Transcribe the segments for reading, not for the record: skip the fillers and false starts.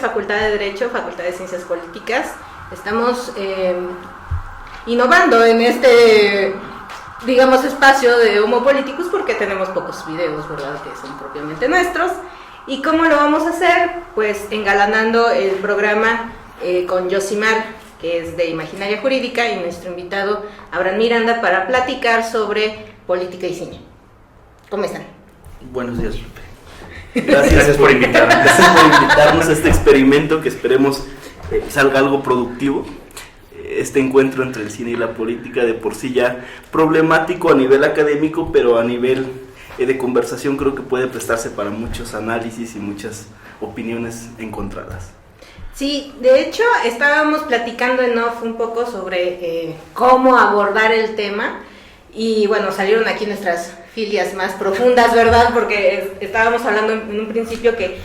Facultad de Derecho, Facultad de Ciencias Políticas. Estamos innovando en este, digamos, espacio de Homo Politicus porque tenemos pocos videos, ¿verdad?, que son propiamente nuestros. ¿Y cómo lo vamos a hacer? Pues engalanando el programa con Yosimar, que es de Imaginaria Jurídica, y nuestro invitado Abraham Miranda para platicar sobre política y cine. ¿Cómo están? Buenos días, Lupe. Gracias por invitarnos. Gracias por invitarnos a este experimento que esperemos salga algo productivo. Este encuentro entre el cine y la política, de por sí ya problemático a nivel académico, pero a nivel de conversación creo que puede prestarse para muchos análisis y muchas opiniones encontradas. Sí, de hecho estábamos platicando en off un poco sobre cómo abordar el tema y bueno, salieron aquí nuestras filias más profundas, ¿verdad? Porque estábamos hablando en un principio que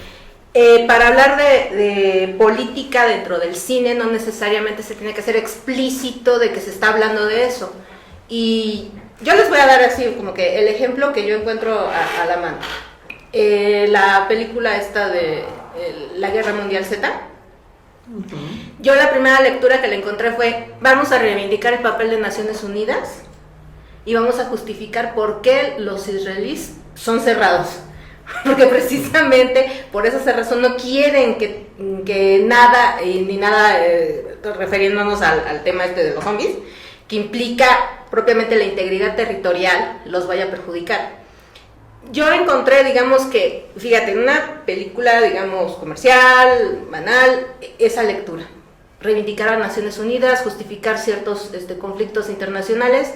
para hablar de política dentro del cine no necesariamente se tiene que hacer explícito de que se está hablando de eso. Y yo les voy a dar así como que el ejemplo que yo encuentro a la mano. La película esta de la Guerra Mundial Z. Yo la primera lectura que le encontré fue: vamos a reivindicar el papel de Naciones Unidas y vamos a justificar por qué los israelíes son cerrados, porque precisamente por esa razón no quieren que nada, ni nada, refiriéndonos al tema este de los zombies, que implica propiamente la integridad territorial, los vaya a perjudicar. Yo encontré, digamos que, fíjate, en una película, digamos, comercial, banal, esa lectura. Reivindicar a Naciones Unidas, justificar ciertos conflictos internacionales,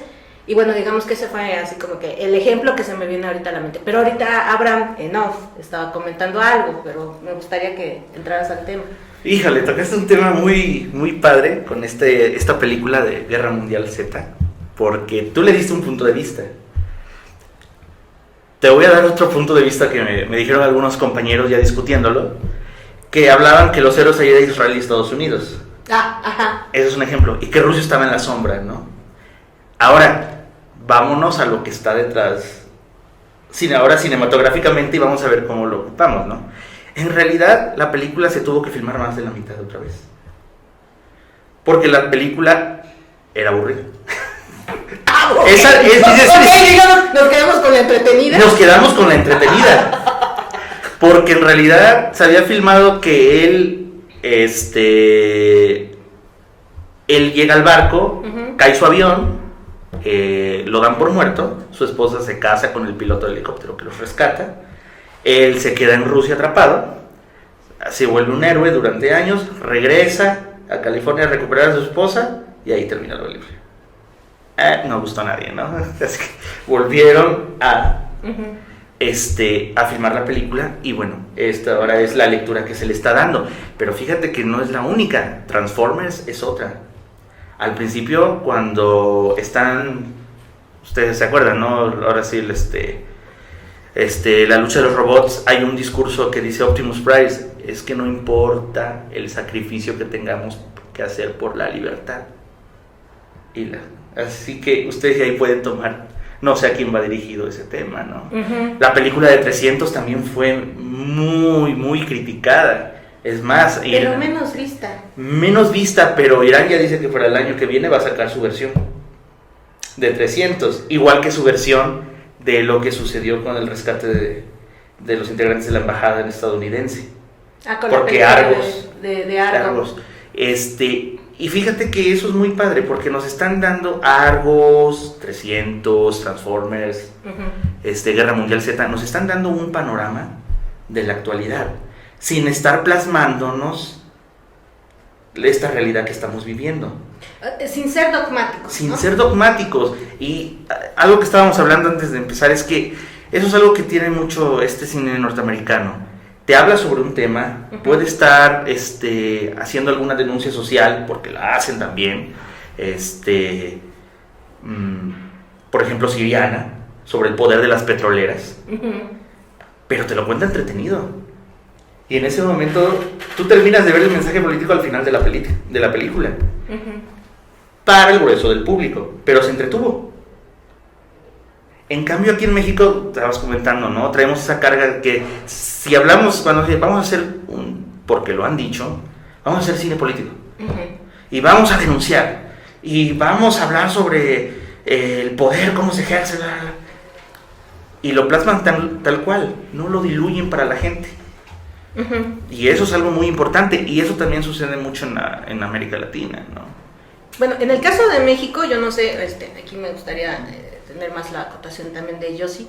y bueno, digamos que ese fue así como que el ejemplo que se me viene ahorita a la mente. Pero ahorita Abraham, en off, estaba comentando algo, pero me gustaría que entraras al tema. Híjole, tocaste un tema muy, muy padre con esta película de Guerra Mundial Z, porque tú le diste un punto de vista. Te voy a dar otro punto de vista que me dijeron algunos compañeros ya discutiéndolo, que hablaban que los héroes ahí de Israel y Estados Unidos. Ajá. Ese es un ejemplo. Y que Rusia estaba en la sombra, ¿no? Ahora, vámonos a lo que está detrás. Ahora cinematográficamente, y vamos a ver cómo lo ocupamos, ¿no? En realidad, la película se tuvo que filmar más de la mitad otra vez. Porque la película era aburrida. Nos quedamos con la entretenida. Nos quedamos con la entretenida. Porque en realidad se había filmado que él llega al barco, cae su avión, lo dan por muerto, su esposa se casa con el piloto del helicóptero que los rescata, él se queda en Rusia atrapado, se vuelve un héroe durante años, regresa a California a recuperar a su esposa y ahí termina lo libre. No gustó a nadie, ¿no? Así que volvieron a filmar la película y bueno, esta ahora es la lectura que se le está dando. Pero fíjate que no es la única. Transformers es otra. Al principio, cuando están, ustedes se acuerdan, ¿no? Ahora sí, la lucha de los robots, hay un discurso que dice Optimus Price: es que no importa el sacrificio que tengamos que hacer por la libertad. Así que ustedes de ahí pueden tomar, no sé a quién va dirigido ese tema, ¿no? La película de 300 también fue muy, muy criticada. Es más, pero menos vista. Menos vista, pero Irán ya dice que para el año que viene va a sacar su versión de 300, igual que su versión de lo que sucedió con el rescate de los integrantes de la embajada estadounidense. Porque Argos, de Argos. Y fíjate que eso es muy padre, porque nos están dando Argos, 300, Transformers, Guerra Mundial Z, nos están dando un panorama de la actualidad, sin estar plasmándonos esta realidad que estamos viviendo. Sin ser dogmáticos. Sin ser dogmáticos. Y algo que estábamos hablando antes de empezar es que eso es algo que tiene mucho este cine norteamericano. Te habla sobre un tema, puede estar haciendo alguna denuncia social, porque la hacen también, por ejemplo, Siriana, sobre el poder de las petroleras, pero te lo cuenta entretenido. Y en ese momento tú terminas de ver el mensaje político al final de la película, para el grueso del público, pero se entretuvo. En cambio aquí en México, estabas comentando, ¿no? Traemos esa carga que si hablamos, cuando vamos a hacer porque lo han dicho, vamos a hacer cine político. Y vamos a denunciar. Y vamos a hablar sobre el poder, cómo se ejerce. Y lo plasman tal cual, no lo diluyen para la gente. Y eso es algo muy importante, y eso también sucede mucho en América Latina, ¿no? Bueno, en el caso de México, yo no sé, aquí me gustaría tener más la acotación también de Yossi.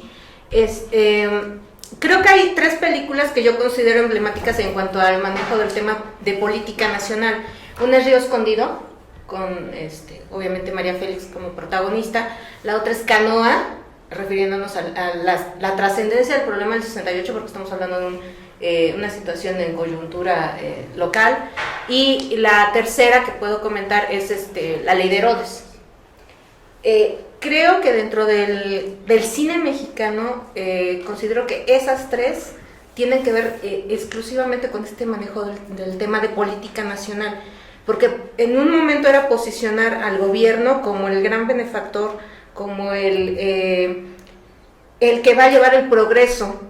Creo que hay 3 películas que yo considero emblemáticas en cuanto al manejo del tema de política nacional. Una es Río Escondido, con obviamente María Félix como protagonista. La otra es Canoa, refiriéndonos a la trascendencia del problema del 68, porque estamos hablando de una situación en coyuntura local. Y la tercera que puedo comentar es La Ley de Herodes. Creo que dentro del cine mexicano considero que esas 3 tienen que ver exclusivamente con este manejo del tema de política nacional, porque en un momento era posicionar al gobierno como el gran benefactor, como el que va a llevar el progreso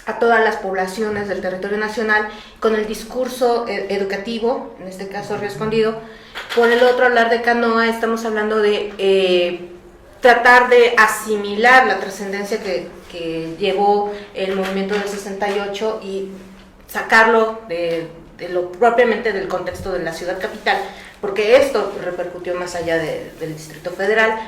a todas las poblaciones del territorio nacional, con el discurso educativo, en este caso Río Escondido. Por el otro, hablar de Canoa, estamos hablando de tratar de asimilar la trascendencia que llevó el movimiento del 68 y sacarlo de lo propiamente del contexto de la ciudad capital, porque esto repercutió más allá del Distrito Federal.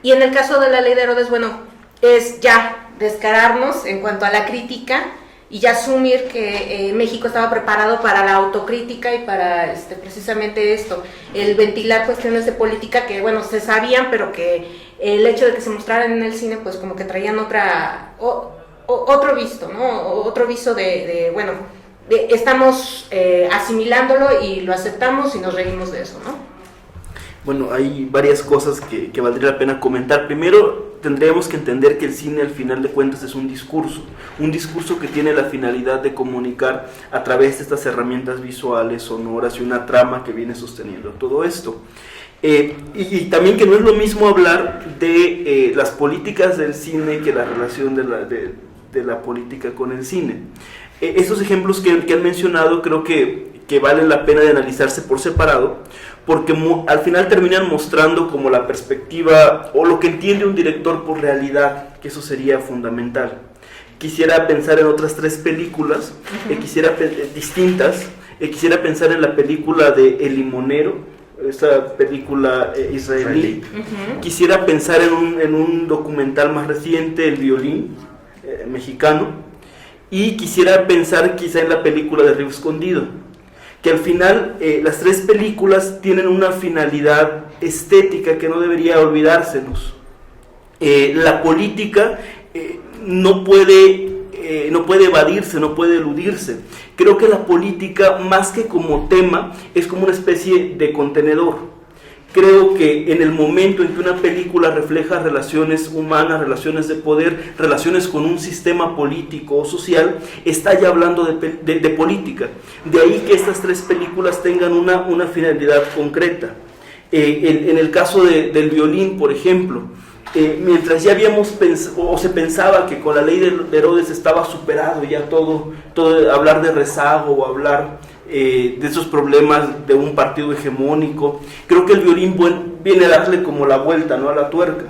Y en el caso de La Ley de Herodes, bueno, es ya descararnos en cuanto a la crítica y ya asumir que México estaba preparado para la autocrítica y para precisamente esto, el ventilar cuestiones de política que, bueno, se sabían, pero que el hecho de que se mostraran en el cine, pues como que traían otro visto, ¿no? Otro viso bueno, estamos asimilándolo y lo aceptamos y nos reímos de eso, ¿no? Bueno, hay varias cosas que valdría la pena comentar. Primero, tendríamos que entender que el cine al final de cuentas es un discurso que tiene la finalidad de comunicar a través de estas herramientas visuales, sonoras y una trama que viene sosteniendo todo esto. Y también que no es lo mismo hablar de las políticas del cine que la relación de la política con el cine. Estos ejemplos que han mencionado creo que valen la pena de analizarse por separado, porque al final terminan mostrando como la perspectiva o lo que entiende un director por realidad, que eso sería fundamental. Quisiera pensar en otras 3 películas distintas. Quisiera pensar en la película de El Limonero, esa película israelí. Quisiera pensar en un documental más reciente, El Violín, mexicano. Y quisiera pensar quizá en la película de Río Escondido, que al final las 3 películas tienen una finalidad estética que no debería olvidársenos. La política no puede evadirse, no puede eludirse. Creo que la política, más que como tema, es como una especie de contenedor. Creo que en el momento en que una película refleja relaciones humanas, relaciones de poder, relaciones con un sistema político o social, está ya hablando de política. De ahí que estas 3 películas tengan una finalidad concreta. En el caso del Violín, por ejemplo, mientras ya habíamos se pensaba que con La Ley de Herodes estaba superado ya todo hablar de rezago o hablar de esos problemas de un partido hegemónico, creo que el Violín viene a darle como la vuelta, ¿no?, a la tuerca,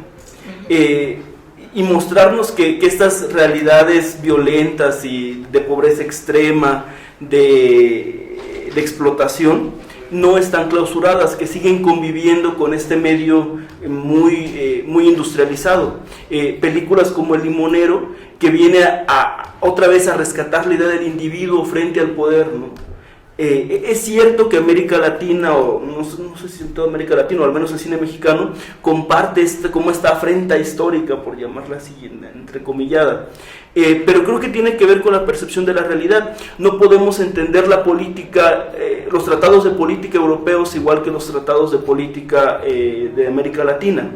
y mostrarnos que estas realidades violentas y de pobreza extrema, de explotación, no están clausuradas, que siguen conviviendo con este medio muy industrializado. Películas como El Limonero, que viene otra vez a rescatar la idea del individuo frente al poder, ¿no? Es cierto que América Latina, o no sé si en toda América Latina, o al menos el cine mexicano, comparte como esta afrenta histórica, por llamarla así, entrecomillada, pero creo que tiene que ver con la percepción de la realidad. No podemos entender la política, los tratados de política europeos igual que los tratados de política de América Latina.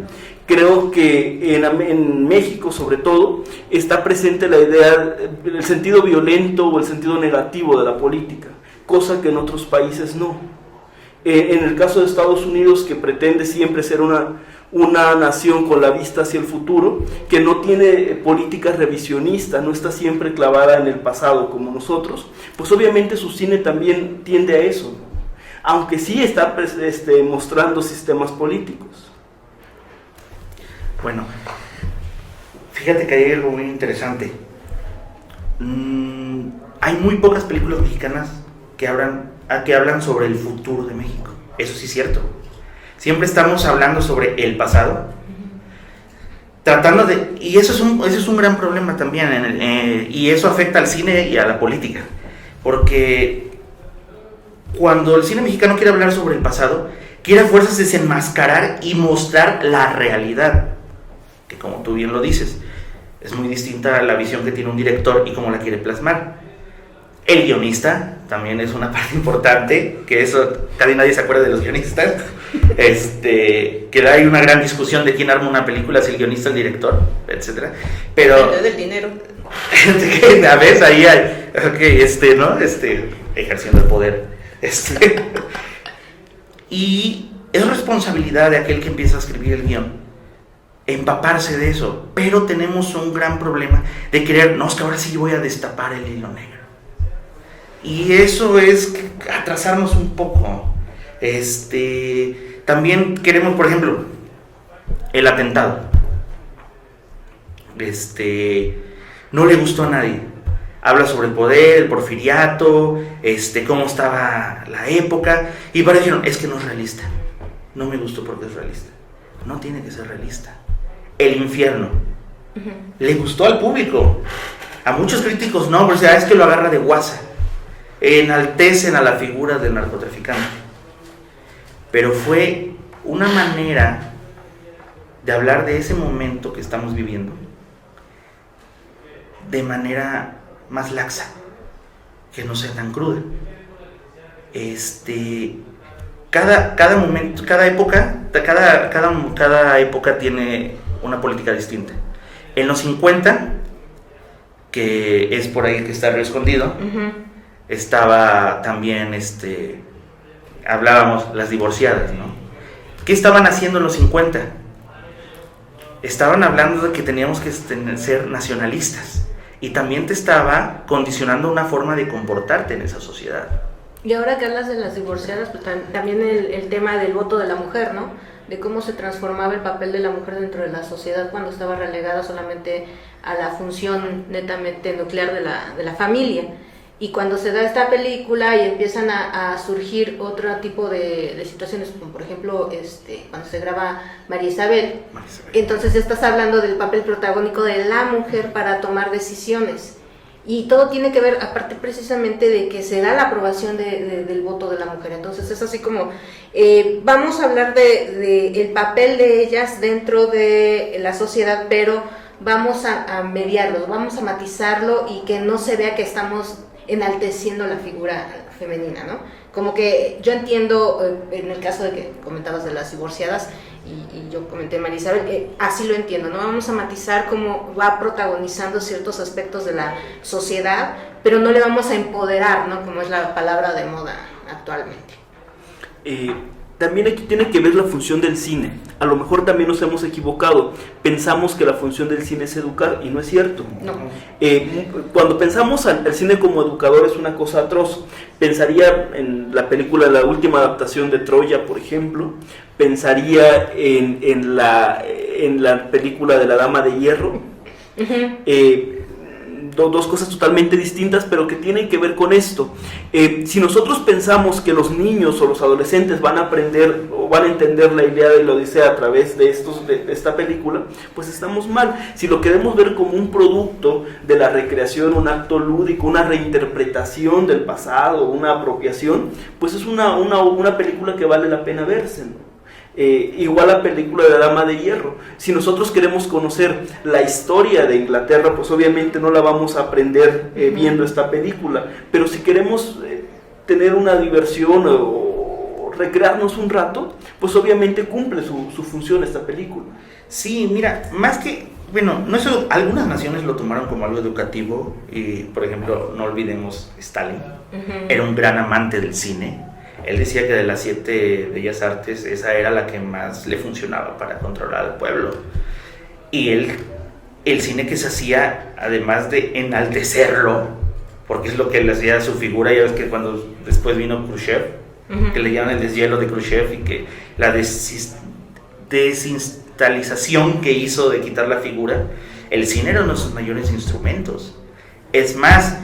Creo que en México, sobre todo, está presente la idea, el sentido violento o el sentido negativo de la política, cosa que en otros países no. En el caso de Estados Unidos, que pretende siempre ser una una nación con la vista hacia el futuro, que no tiene políticas revisionistas, no está siempre clavada en el pasado como nosotros, pues obviamente su cine también tiende a eso, aunque sí está mostrando sistemas políticos. Bueno, fíjate que hay algo muy interesante. Hay muy pocas películas mexicanas que hablan sobre el futuro de México. Eso sí es cierto. Siempre estamos hablando sobre el pasado, tratando de... Y eso es un gran problema también, y eso afecta al cine y a la política. Porque cuando el cine mexicano quiere hablar sobre el pasado, quiere a fuerzas desenmascarar y mostrar la realidad, que como tú bien lo dices, es muy distinta a la visión que tiene un director y cómo la quiere plasmar. El guionista también es una parte importante, que eso casi nadie se acuerda de los guionistas, que hay una gran discusión de quién arma una película, si el guionista, el director, etcétera. Pero depende del dinero. A veces ahí hay, ¿no? Ejerciendo el poder. Y es responsabilidad de aquel que empieza a escribir el guión empaparse de eso, pero tenemos un gran problema de querer, no, es que ahora sí voy a destapar el hilo negro. Y eso es atrasarnos un poco. También queremos, por ejemplo, el atentado. No le gustó a nadie. Habla sobre el poder, el porfiriato, cómo estaba la época. Y para dijeron, es que no es realista. No me gustó porque es realista. No tiene que ser realista. El infierno. Le gustó al público. A muchos críticos no, porque es que lo agarra de guasa. Enaltecen a la figura del narcotraficante, pero fue una manera de hablar de ese momento que estamos viviendo de manera más laxa, que no sea tan cruda. Cada momento, cada época tiene una política distinta. En los 50, que es por ahí que está Río Escondido, estaba también, hablábamos, las divorciadas, ¿no? ¿Qué estaban haciendo en los 50? Estaban hablando de que teníamos que ser nacionalistas, y también te estaba condicionando una forma de comportarte en esa sociedad. Y ahora que hablas de las divorciadas, pues también el tema del voto de la mujer, ¿no? De cómo se transformaba el papel de la mujer dentro de la sociedad cuando estaba relegada solamente a la función netamente nuclear de la familia. Y cuando se da esta película y empiezan a surgir otro tipo de situaciones, como por ejemplo cuando se graba María Isabel, entonces estás hablando del papel protagónico de la mujer para tomar decisiones. Y todo tiene que ver, aparte precisamente de que se da la aprobación del voto de la mujer. Entonces es así como, vamos a hablar de el papel de ellas dentro de la sociedad, pero vamos a mediarlo, vamos a matizarlo y que no se vea que estamos enalteciendo la figura femenina, ¿no? Como que yo entiendo, en el caso de que comentabas de las divorciadas, y yo comenté María Isabel, así lo entiendo, ¿no? Vamos a matizar cómo va protagonizando ciertos aspectos de la sociedad, pero no le vamos a empoderar, ¿no? Como es la palabra de moda actualmente. También aquí tiene que ver la función del cine. A lo mejor también nos hemos equivocado. Pensamos que la función del cine es educar y no es cierto. No. Cuando pensamos al cine como educador es una cosa atroz. Pensaría en la película, la última adaptación de Troya, por ejemplo. Pensaría en la película de La Dama de Hierro. Dos cosas totalmente distintas, pero que tienen que ver con esto. Si nosotros pensamos que los niños o los adolescentes van a aprender o van a entender la Ilíada y la Odisea a través de esta película, pues estamos mal. Si lo queremos ver como un producto de la recreación, un acto lúdico, una reinterpretación del pasado, una apropiación, pues es una película que vale la pena verse, ¿no? Igual la película de La Dama de Hierro. Si nosotros queremos conocer la historia de Inglaterra, pues obviamente no la vamos a aprender viendo esta película, pero si queremos tener una diversión o recrearnos un rato, pues obviamente cumple su función esta película. Sí, mira, más que, bueno, no eso, algunas naciones lo tomaron como algo educativo, y por ejemplo, no olvidemos Stalin, era un gran amante del cine. Él decía que de las 7 bellas artes, esa era la que más le funcionaba para controlar al pueblo. Y el cine que se hacía, además de enaltecerlo, porque es lo que le hacía a su figura, ya ves que cuando después vino Khrushchev, que le llaman el deshielo de Khrushchev, y que la desinstalización que hizo de quitar la figura, el cine era uno de sus mayores instrumentos. Es más,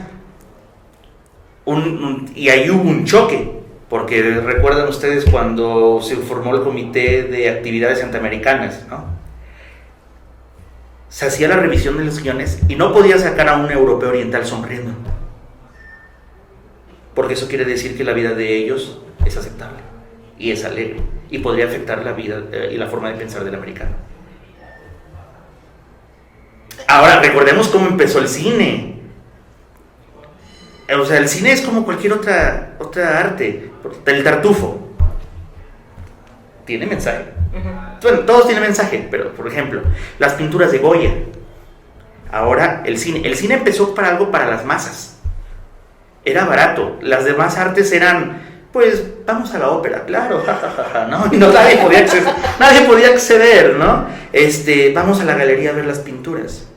y ahí hubo un choque, porque recuerdan ustedes cuando se formó el Comité de Actividades Antiamericanas, ¿no? Se hacía la revisión de los guiones y no podía sacar a un europeo oriental sonriendo, porque eso quiere decir que la vida de ellos es aceptable y es alegre y podría afectar la vida y la forma de pensar del americano. Ahora, recordemos cómo empezó el cine. O sea, el cine es como cualquier otra arte. El Tartufo tiene mensaje. Bueno, todos tienen mensaje, pero por ejemplo, las pinturas de Goya. Ahora el cine empezó para algo para las masas. Era barato. Las demás artes eran, pues, vamos a la ópera, claro, jajaja, ¿no? Y nadie podía acceder, ¿no? Vamos a la galería a ver las pinturas.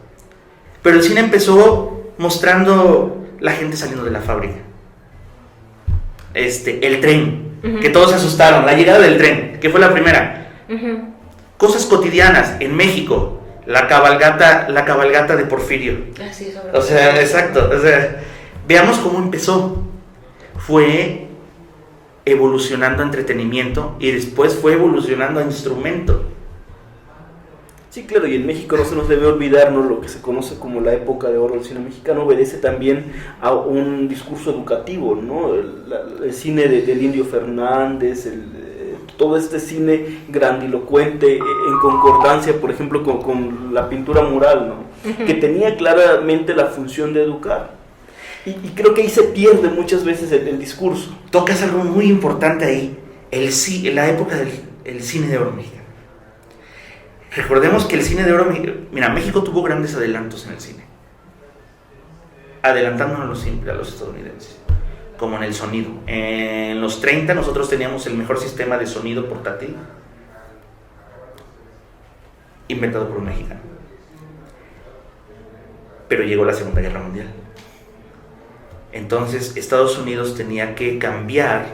Pero el cine empezó mostrando la gente saliendo de la fábrica. El tren, que todos se asustaron, la llegada del tren, que fue la primera. Cosas cotidianas en México, la cabalgata de Porfirio. Así es, o sea, exacto, o sea, veamos cómo empezó. Fue evolucionando a entretenimiento y después fue evolucionando a instrumento. Sí, claro, y en México no se nos debe olvidarnos lo que se conoce como la época de oro del cine mexicano, obedece también a un discurso educativo, ¿no? El cine del Indio Fernández, todo este cine grandilocuente, en concordancia, por ejemplo, con la pintura mural, ¿no? Que tenía claramente la función de educar. Y creo que ahí se pierde muchas veces el discurso. Tocas algo muy importante ahí, la época del cine de oro mexicano. Recordemos que el cine de oro, mira, México tuvo grandes adelantos en el cine, adelantándonos siempre a los estadounidenses, como en el sonido. En los 30 nosotros teníamos el mejor sistema de sonido portátil inventado por un mexicano. Pero llegó la Segunda Guerra Mundial. Entonces Estados Unidos tenía que cambiar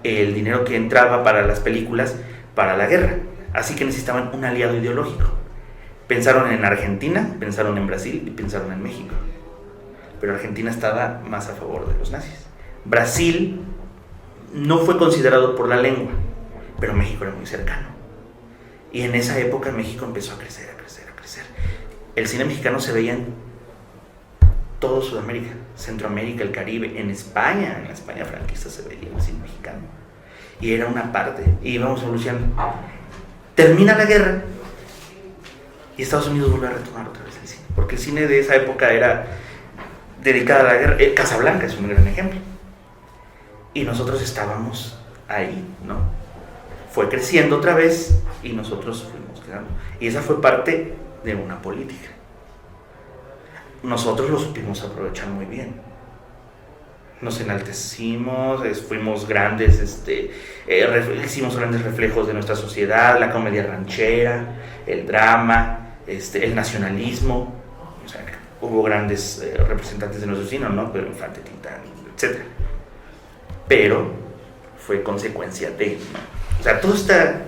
el dinero que entraba para las películas para la guerra. Así que necesitaban un aliado ideológico. Pensaron en Argentina, pensaron en Brasil y pensaron en México. Pero Argentina estaba más a favor de los nazis. Brasil no fue considerado por la lengua, pero México era muy cercano. Y en esa época México empezó a crecer, a crecer, a crecer. El cine mexicano se veía en todo Sudamérica, Centroamérica, el Caribe, en España, en la España franquista se veía el cine mexicano. Y era una parte, y íbamos evolucionando. Termina la guerra y Estados Unidos vuelve a retomar otra vez el cine, porque el cine de esa época era dedicado a la guerra. Casablanca es un gran ejemplo. Y nosotros estábamos ahí, ¿no? Fue creciendo otra vez y nosotros fuimos quedando. Y esa fue parte de una política. Nosotros lo supimos aprovechar muy bien. Nos enaltecimos, fuimos grandes, hicimos grandes reflejos de nuestra sociedad, la comedia ranchera, el drama, el nacionalismo. O sea, hubo grandes representantes de nuestro cine, ¿no? Pero Infante, Tintán, etc. Pero fue consecuencia de, ¿no? O sea, todo está...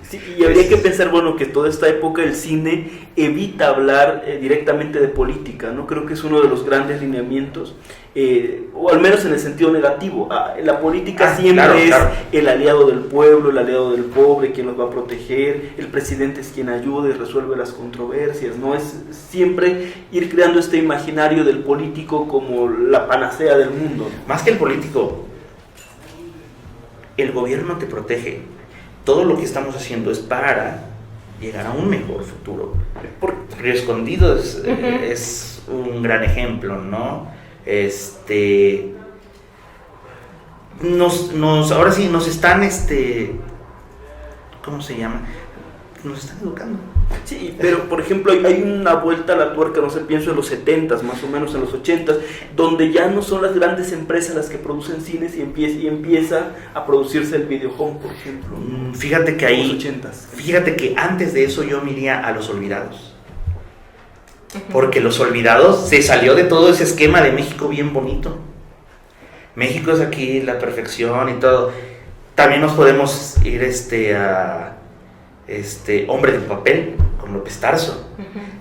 Sí, y habría que pensar, bueno, que toda esta época el cine evita hablar directamente de política, ¿no? Creo que es uno de los grandes lineamientos, o al menos en el sentido negativo. La política siempre claro. El aliado del pueblo, el aliado del pobre, quien los va a proteger, el presidente es quien ayuda y resuelve las controversias, ¿no? Es siempre ir creando este imaginario del político como la panacea del mundo, ¿no? Más que el político, el gobierno te protege. Todo lo que estamos haciendo es para llegar a un mejor futuro. Río Escondido es un gran ejemplo, ¿no? Ahora sí nos están, ¿cómo se llama? nos están educando. Sí, pero por ejemplo hay una vuelta a la tuerca, no sé, pienso en los 70s, más o menos en los 80s, donde ya no son las grandes empresas las que producen cines y empieza a producirse el videohome, por ejemplo. Fíjate que ahí, los 80s. fíjate que antes de eso yo me iría a Los Olvidados. Porque Los Olvidados se salió de todo ese esquema de México bien bonito. México es aquí la perfección y todo. También nos podemos ir a Hombre de Papel con López Tarso.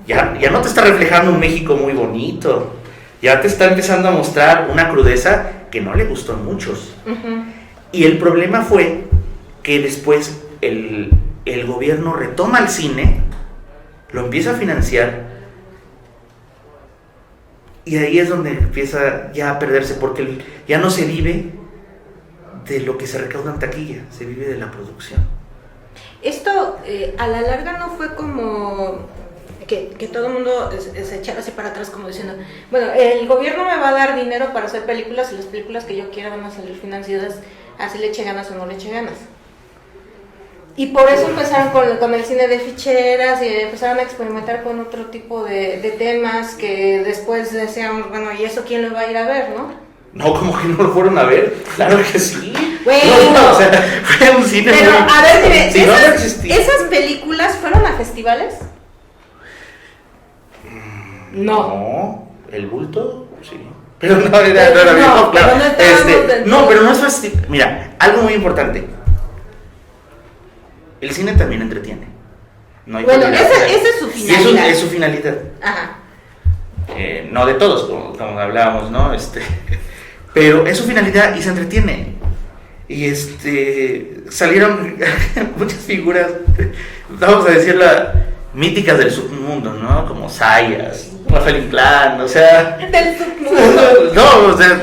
Ya no te está reflejando un México muy bonito. Ya te está empezando a mostrar una crudeza que no le gustó a muchos. Y el problema fue que después el gobierno retoma el cine, lo empieza a financiar, y ahí es donde empieza ya a perderse, porque ya no se vive de lo que se recauda en taquilla, se vive de la producción. Esto a la larga no fue como que todo el mundo se echara así para atrás como diciendo, bueno, el gobierno me va a dar dinero para hacer películas y las películas que yo quiera van a salir financiadas, así le eche ganas o no le eche ganas. Y por eso empezaron con el cine de ficheras y empezaron a experimentar con otro tipo de temas que después decíamos, bueno, ¿y eso quién lo va a ir a ver, no? No, como que no lo fueron a ver. Claro que sí. Bueno, no, o sea, fue un cine pero muy... a ver, dime, si no existía. ¿esas películas fueron a festivales? No, El Bulto, sí. Pero no era bien, no, claro. pero no es festival. Mira, algo muy importante. El cine también entretiene. No hay bueno, problema. esa es su finalidad. Es su finalidad. Ajá. No de todos, como hablábamos, ¿no? Pero es su finalidad y se entretiene. Y salieron muchas figuras, vamos a decirla, míticas del submundo, ¿no? Como Sayas, Rafael Inclán, o sea... Del submundo. No, o sea,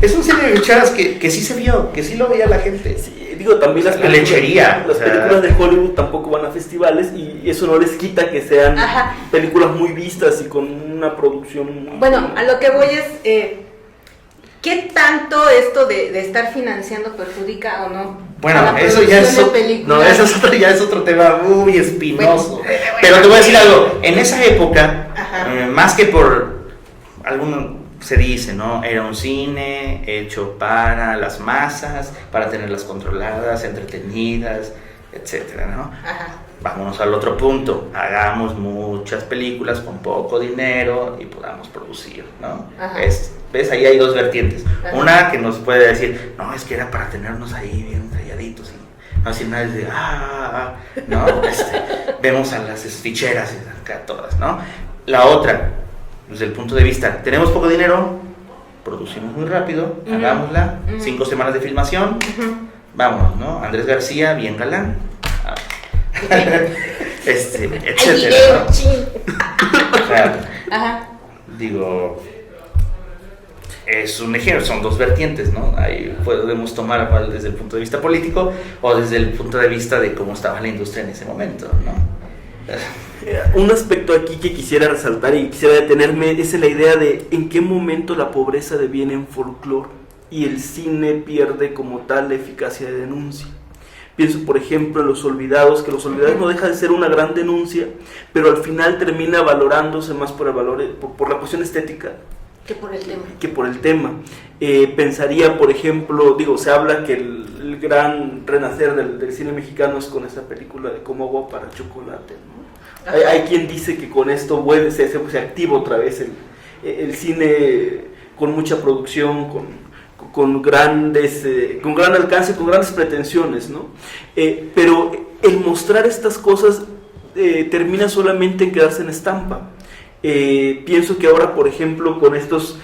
es un cine de ficheras que sí se vio, que sí lo veía la gente. Sí, digo, también las películas, lechería, las películas de Hollywood tampoco van a festivales y eso no les quita que sean películas muy vistas y con una producción muy... Bueno, a lo que voy es, ¿qué tanto esto de estar financiando perjudica o no? Bueno, eso ya es ya es otro tema muy espinoso. Bueno, pero te voy a decir algo, en esa época, más que por alguno se dice, ¿no? Era un cine hecho para las masas, para tenerlas controladas, entretenidas, etcétera, ¿no? Vámonos al otro punto, hagamos muchas películas con poco dinero y podamos producir, ¿no? ¿Ves? Ahí hay dos vertientes. Una que nos puede decir, no, es que era para tenernos ahí bien calladitos y no decir nada de ¿no? Vemos a las ficheras acá todas, ¿no? La otra, desde el punto de vista, tenemos poco dinero, producimos muy rápido, hagámosla, 5 semanas de filmación, vámonos, ¿no? Andrés García, bien galán, etcétera, ¿no? O sea, digo, es un ejemplo, son dos vertientes, ¿no? Ahí podemos tomar desde el punto de vista político o desde el punto de vista de cómo estaba la industria en ese momento, ¿no? Un aspecto aquí que quisiera resaltar y quisiera detenerme es la idea de en qué momento la pobreza deviene en folclore y el cine pierde como tal la eficacia de denuncia. Pienso, por ejemplo, en Los Olvidados, que Los Olvidados no deja de ser una gran denuncia, pero al final termina valorándose más por el valor, por la cuestión estética que por el tema. Pensaría, por ejemplo, se habla que el gran renacer del cine mexicano es con esa película de Como Agua para Chocolate, ¿no? Hay quien dice que con esto se activa otra vez el cine con mucha producción, con gran alcance, con grandes pretensiones, ¿no? Pero el mostrar estas cosas termina solamente en quedarse en estampa. Pienso que ahora, por ejemplo, con estos,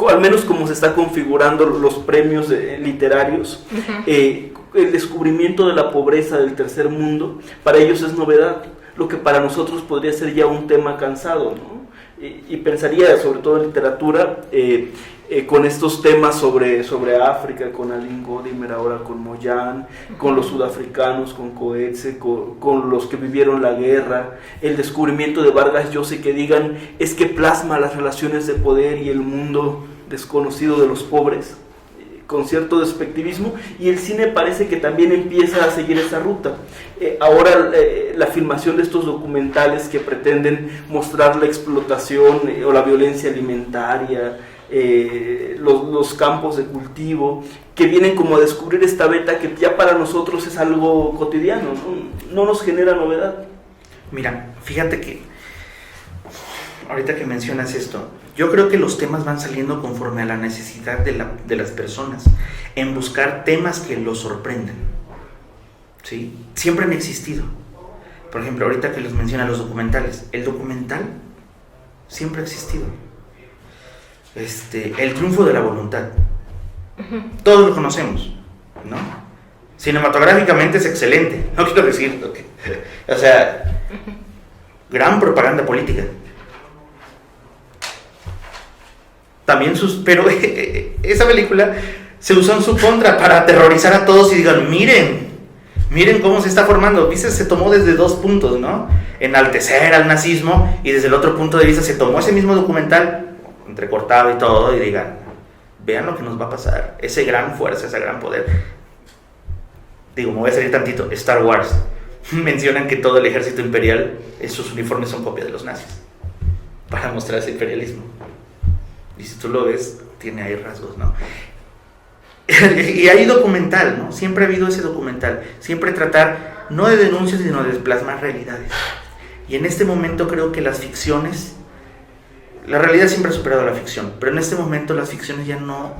al menos como se está configurando los premios literarios, el descubrimiento de la pobreza del tercer mundo, para ellos es novedad, lo que para nosotros podría ser ya un tema cansado, ¿no? Y pensaría, sobre todo en literatura, con estos temas sobre África, con Aline Godimer, ahora con Moyan, con los sudafricanos, con Coetzee, con los que vivieron la guerra, el descubrimiento de Vargas Llosa, que digan, es que plasma las relaciones de poder y el mundo desconocido de los pobres, con cierto despectivismo, y el cine parece que también empieza a seguir esa ruta. Ahora la filmación de estos documentales que pretenden mostrar la explotación o la violencia alimentaria, los campos de cultivo, que vienen como a descubrir esta beta que ya para nosotros es algo cotidiano, no nos genera novedad. Mira, fíjate que ahorita que mencionas esto, yo creo que los temas van saliendo conforme a la necesidad de las personas, en buscar temas que los sorprenden, ¿sí? Siempre han existido. Por ejemplo, ahorita que les mencionan los documentales, el documental siempre ha existido. El triunfo de la voluntad, todos lo conocemos, ¿no? Cinematográficamente es excelente, no quiero decir, o sea, gran propaganda política. También pero esa película se usó en su contra para aterrorizar a todos y digan, miren cómo se está formando. ¿Viste? Se tomó desde dos puntos, ¿no? Enaltecer al nazismo, y desde el otro punto de vista se tomó ese mismo documental, entrecortado y todo, y digan, vean lo que nos va a pasar, esa gran fuerza, ese gran poder. Digo, me voy a salir tantito. Star Wars mencionan que todo el ejército imperial, sus uniformes son copia de los nazis, para mostrar ese imperialismo. Y si tú lo ves, tiene ahí rasgos, ¿no? Y hay documental, ¿no? Siempre ha habido ese documental. Siempre tratar, no de denuncias, sino de plasmar realidades. Y en este momento creo que las ficciones, la realidad siempre ha superado a la ficción, pero en este momento las ficciones ya no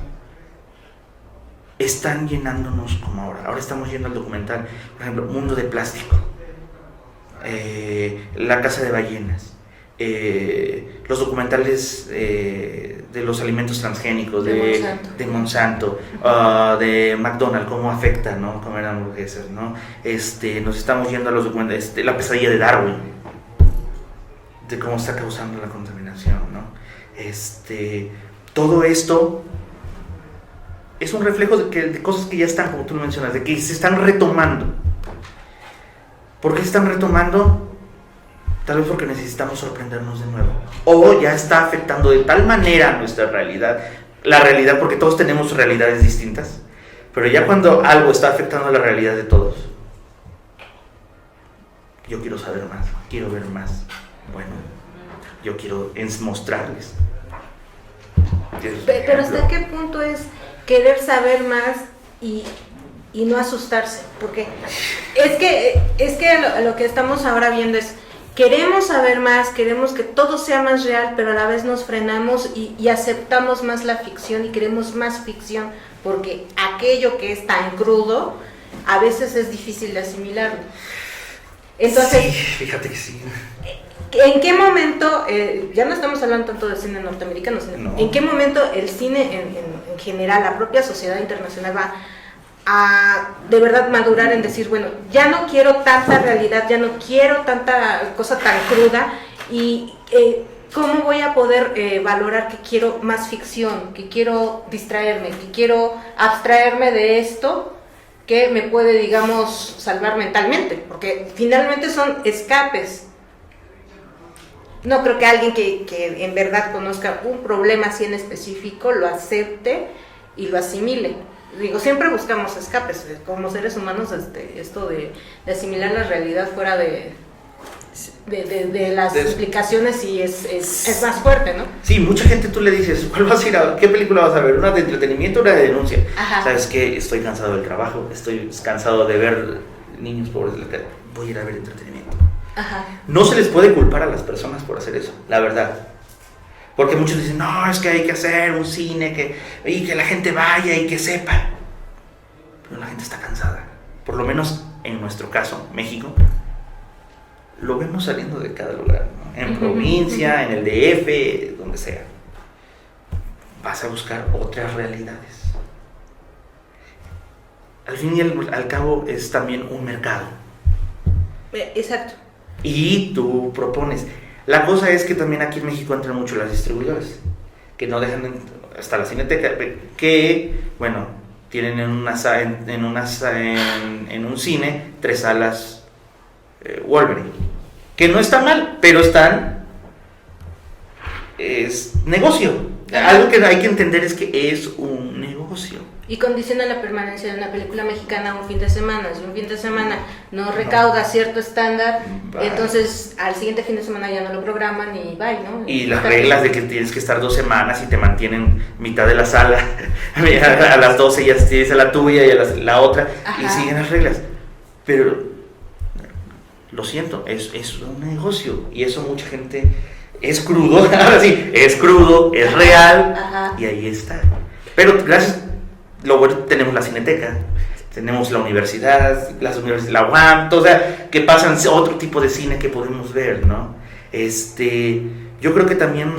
están llenándonos como ahora. Ahora estamos yendo al documental. Por ejemplo, Mundo de Plástico, La Casa de Ballenas, los documentales de los alimentos transgénicos de Monsanto, de McDonald's, cómo afecta, ¿no? Comer hamburguesas, ¿no? Nos estamos yendo a los documentales, La Pesadilla de Darwin, de cómo está causando la contaminación, ¿no? Todo esto es un reflejo de cosas que ya están, como tú lo mencionas, de que se están retomando. ¿Por qué se están retomando? Tal vez porque necesitamos sorprendernos de nuevo, o ya está afectando de tal manera nuestra realidad, la realidad, porque todos tenemos realidades distintas, pero ya cuando algo está afectando la realidad de todos, yo quiero saber más, quiero ver más. Bueno, yo quiero mostrarles. Pero ¿hasta qué punto es querer saber más y no asustarse? Porque es que lo que estamos ahora viendo es, queremos saber más, queremos que todo sea más real, pero a la vez nos frenamos y aceptamos más la ficción y queremos más ficción, porque aquello que es tan crudo a veces es difícil de asimilarlo. Entonces, sí, fíjate que sí. ¿En qué momento, ya no estamos hablando tanto de cine norteamericano, No. ¿En qué momento el cine en general, la propia sociedad internacional va a de verdad madurar en decir, bueno, ya no quiero tanta realidad, ya no quiero tanta cosa tan cruda, y cómo voy a poder valorar que quiero más ficción, que quiero distraerme, que quiero abstraerme de esto que me puede, digamos, salvar mentalmente? Porque finalmente son escapes. No creo que alguien que en verdad conozca un problema así en específico lo acepte y lo asimile. Digo, siempre buscamos escapes como seres humanos, esto de asimilar la realidad fuera de las explicaciones, y es más fuerte, ¿no? Sí, mucha gente tú le dices, ¿cuál vas a ir a, qué película vas a ver? ¿Una de entretenimiento o una de denuncia? Ajá. ¿Sabes qué? Estoy cansado del trabajo, estoy cansado de ver niños pobres, voy a ir a ver entretenimiento. Ajá. No se les puede culpar a las personas por hacer eso, la verdad. Porque muchos dicen, no, es que hay que hacer un cine y que la gente vaya y que sepa. Pero la gente está cansada. Por lo menos en nuestro caso, México, lo vemos saliendo de cada lugar, ¿no? En provincia, en el DF, donde sea. Vas a buscar otras realidades. Al fin y al cabo es también un mercado. Exacto. Y tú propones. La cosa es que también aquí en México entran mucho las distribuidoras, que no dejan hasta la Cineteca, que, bueno, tienen en un cine 3 salas Wolverine, que no está mal, pero es negocio. Algo que hay que entender es que es un negocio. Y condiciona la permanencia de una película mexicana un fin de semana. Si un fin de semana no recauda cierto estándar, entonces al siguiente fin de semana ya no lo programan y bye, ¿no? Y las reglas de que tienes que estar 2 semanas y te mantienen mitad de la sala, a las 12 ya tienes a la tuya y a la otra, y siguen las reglas. Pero, lo siento, es un negocio, y eso mucha gente... Es crudo, ahora sí, es crudo, es real, y ahí está. Pero gracias, luego tenemos la Cineteca, tenemos la universidad, la UAM, o sea, que pasan otro tipo de cine que podemos ver, ¿no? Yo creo que también,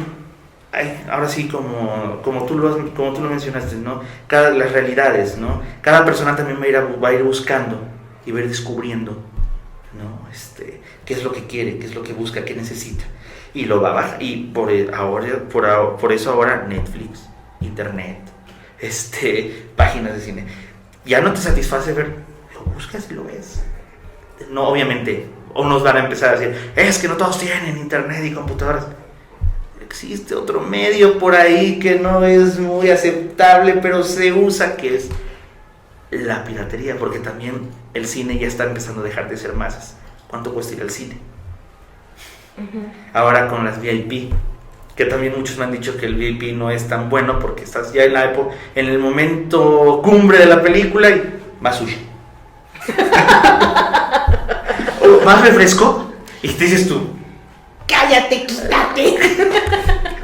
ahora sí, como tú lo mencionaste, ¿no? Las realidades, ¿no? Cada persona también va a ir buscando y va a ir descubriendo, ¿no? Qué es lo que quiere, qué es lo que busca, qué necesita. Y lo va a bajar, y por eso ahora Netflix, internet, páginas de cine, ya no te satisface ver, lo buscas y lo ves. No, obviamente, unos van a empezar a decir, es que no todos tienen internet y computadoras. Existe otro medio por ahí que no es muy aceptable, pero se usa, que es la piratería, porque también el cine ya está empezando a dejar de ser masas. ¿Cuánto cuesta ir al cine? Ahora con las VIP, que también muchos me han dicho que el VIP no es tan bueno porque estás ya en el momento cumbre de la película y más sushi. O más refresco y te dices tú, cállate, quítate.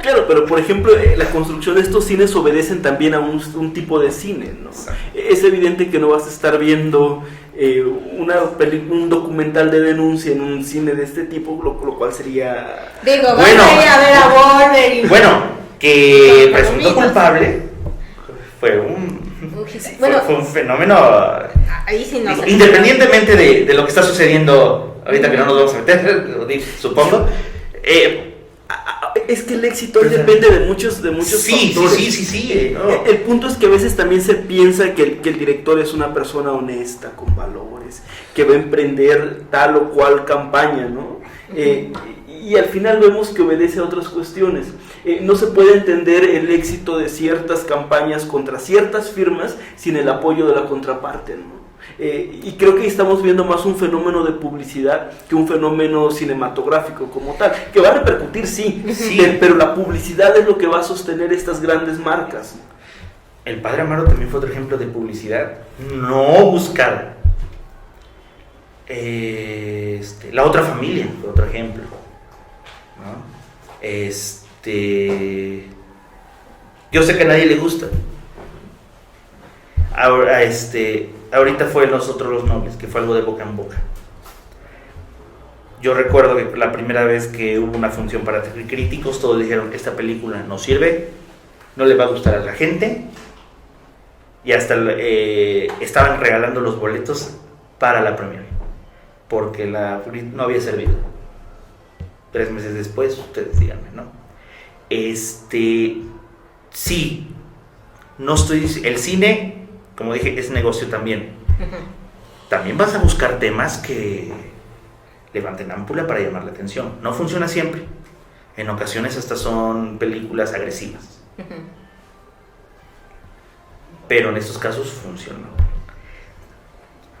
Claro, pero por ejemplo, la construcción de estos cines obedecen también a un tipo de cine, ¿no? Es evidente que no vas a estar viendo un documental de denuncia en un cine de este tipo, lo cual sería... Digo, bueno, a ir a ver a Warner y... Bueno, que Presunto Culpable fue un fenómeno... Ahí sí no sé. Independientemente de lo que está sucediendo ahorita, que no nos vamos a meter, supongo... Es que el éxito depende de muchos factores. Sí. No. El punto es que a veces también se piensa que el director es una persona honesta, con valores, que va a emprender tal o cual campaña, ¿no? Y al final vemos que obedece a otras cuestiones. No se puede entender el éxito de ciertas campañas contra ciertas firmas sin el apoyo de la contraparte, ¿no? Y creo que estamos viendo más un fenómeno de publicidad que un fenómeno cinematográfico como tal, que va a repercutir, sí, pero la publicidad es lo que va a sostener estas grandes marcas. El Padre Amaro también fue otro ejemplo de publicidad no buscada. La Otra Familia fue otro ejemplo, ¿no? Yo sé que a nadie le gusta. Ahora, ahorita fue Nosotros los Nobles, que fue algo de boca en boca. Yo recuerdo que la primera vez que hubo una función para críticos, todos dijeron, esta película no sirve, no le va a gustar a la gente, y hasta estaban regalando los boletos para la premiere, porque no había servido. 3 meses después, ustedes díganme, ¿no? Sí, no estoy... El cine, como dije, es negocio también. También vas a buscar temas que levanten ámpula para llamar la atención. No funciona siempre. En ocasiones hasta son películas agresivas. Pero en estos casos funciona.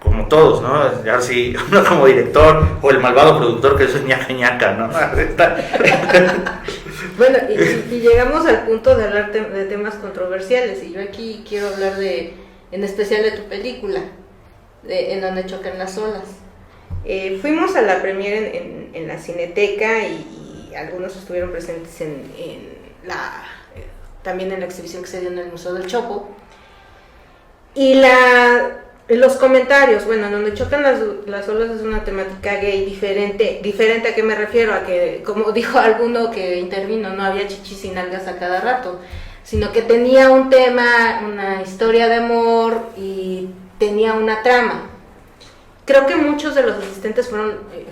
Como todos, ¿no? Ya si uno como director o el malvado productor que es ñaca, ¿no? Bueno, y llegamos al punto de hablar de temas controversiales, y yo aquí quiero hablar en especial de tu película, En donde chocan las olas. Fuimos a la premiere en la Cineteca y algunos estuvieron presentes también en la exhibición que se dio en el Museo del Chopo. Y los comentarios, bueno, En donde chocan las olas es una temática gay diferente. ¿A qué me refiero? A que, como dijo alguno que intervino, no había chichis y nalgas a cada rato, sino que tenía un tema, una historia de amor y tenía una trama. Creo que muchos de los asistentes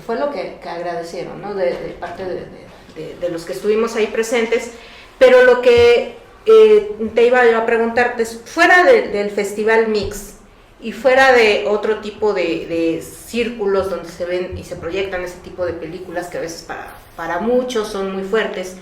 fue lo que agradecieron, ¿no? De parte de los que estuvimos ahí presentes, pero lo que te iba yo a preguntarte, fuera del Festival Mix y fuera de otro tipo de círculos donde se ven y se proyectan ese tipo de películas que a veces para muchos son muy fuertes,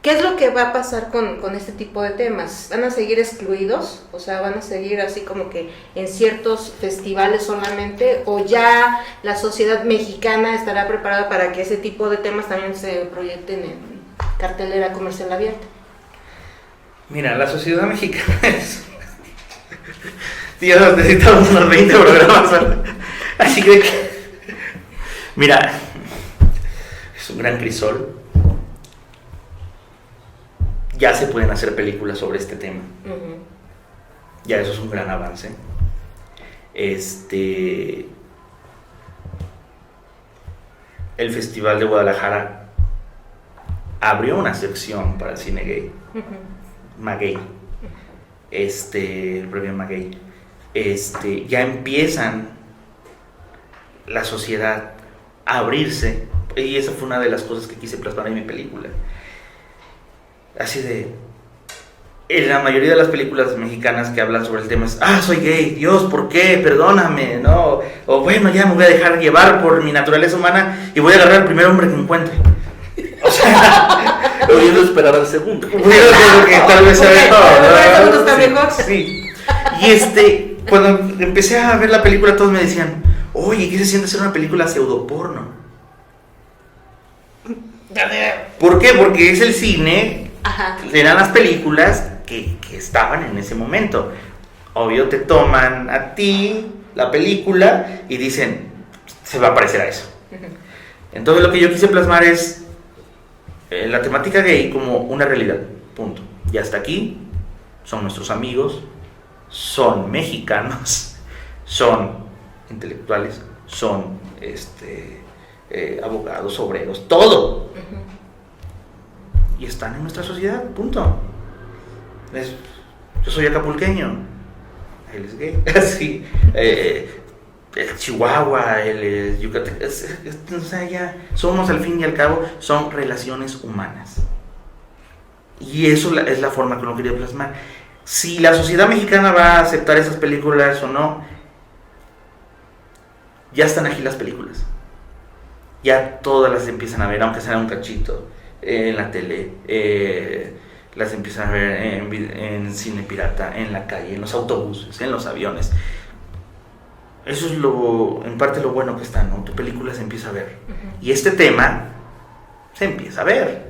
¿Qué es lo que va a pasar con este tipo de temas? ¿Van a seguir excluidos? O sea, ¿van a seguir así como que en ciertos festivales solamente? ¿O ya la sociedad mexicana estará preparada para que ese tipo de temas también se proyecten en cartelera comercial abierta? Mira, la sociedad mexicana es... Dios, necesitamos unos 20 programas. Así que... Mira, es un gran crisol. Ya se pueden hacer películas sobre este tema. Uh-huh. Ya eso es un gran avance. El Festival de Guadalajara abrió una sección para el cine gay. Uh-huh. Maguey. El premio Maguey. Ya empiezan la sociedad a abrirse. Y esa fue una de las cosas que quise plasmar en mi película. Así de... En la mayoría de las películas mexicanas que hablan sobre el tema es: soy gay, Dios, ¿por qué? Perdóname, ¿no? O bueno, ya me voy a dejar llevar por mi naturaleza humana y voy a agarrar al primer hombre que encuentre. O sea... Pudiendo esperar al segundo. Que tal vez sea mejor, ¿no? Sí. Y cuando empecé a ver la película, todos me decían: oye, ¿qué se siente hacer una película pseudoporno? ¿Por qué? Porque es el cine. Ajá. Eran las películas que estaban en ese momento. Obvio, te toman a ti la película y dicen: se va a parecer a eso. Uh-huh. Entonces lo que yo quise plasmar es la temática gay como una realidad, punto. Y hasta aquí son nuestros amigos, son mexicanos, son intelectuales, son abogados, obreros, todo. Uh-huh. Y están en nuestra sociedad, punto. Yo soy acapulqueño, él es gay, así. El Chihuahua, el Yucatán, o sea, ya somos, al fin y al cabo, son relaciones humanas. Y eso es la forma que lo quería plasmar. Si la sociedad mexicana va a aceptar esas películas o no, ya están aquí las películas. Ya todas las empiezan a ver, aunque sea un cachito, en la tele, las empiezan a ver en cine pirata, en la calle, en los autobuses, en los aviones. Eso es en parte lo bueno que está, ¿no? Tu película se empieza a ver. Uh-huh. Y este tema se empieza a ver.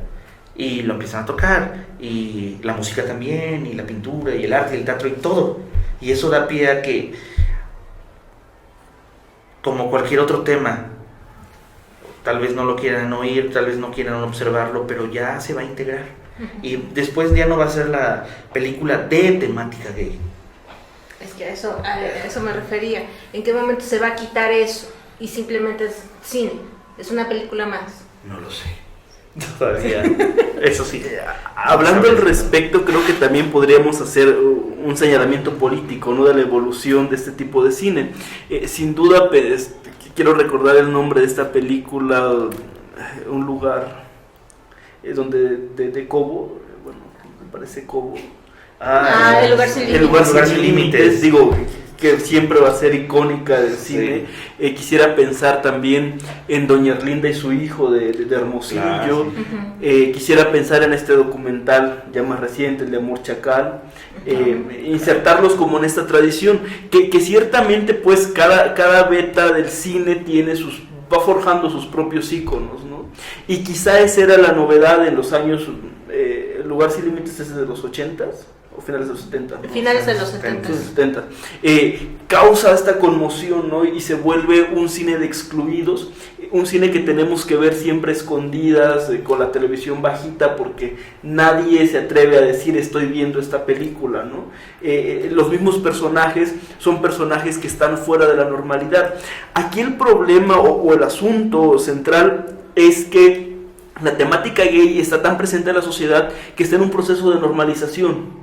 Y lo empiezan a tocar. Y la música también, y la pintura, y el arte, y el teatro, y todo. Y eso da pie a que, como cualquier otro tema, tal vez no lo quieran oír, tal vez no quieran observarlo, pero ya se va a integrar. Uh-huh. Y después ya no va a ser la película de temática gay. Es que a eso me refería. ¿En qué momento se va a quitar eso y simplemente es cine? Es una película más. No lo sé. Todavía. Eso sí. Hablando al respecto, creo que también podríamos hacer un señalamiento político, ¿no? De la evolución de este tipo de cine. Sin duda, pues, quiero recordar el nombre de esta película, un lugar donde de Cobo, bueno, me parece Cobo. El lugar sin límites. El lugar sin límites, digo, que siempre va a ser icónica del cine. Sí. Quisiera pensar también en Doña Erlinda y su hijo de Hermosillo. Claro, sí. Uh-huh. Quisiera pensar en este documental ya más reciente, el de Amor Chacal. Insertarlos como en esta tradición, que ciertamente pues cada beta del cine va forjando sus propios íconos, ¿no? Y quizá esa era la novedad en los años, el lugar sin límites es de los 80s. O finales de los 70. Finales de los 70. Causa esta conmoción, ¿no? Y se vuelve un cine de excluidos, un cine que tenemos que ver siempre escondidas, con la televisión bajita, porque nadie se atreve a decir estoy viendo esta película, ¿no? Los mismos personajes son personajes que están fuera de la normalidad. Aquí el problema o el asunto central es que la temática gay está tan presente en la sociedad que está en un proceso de normalización.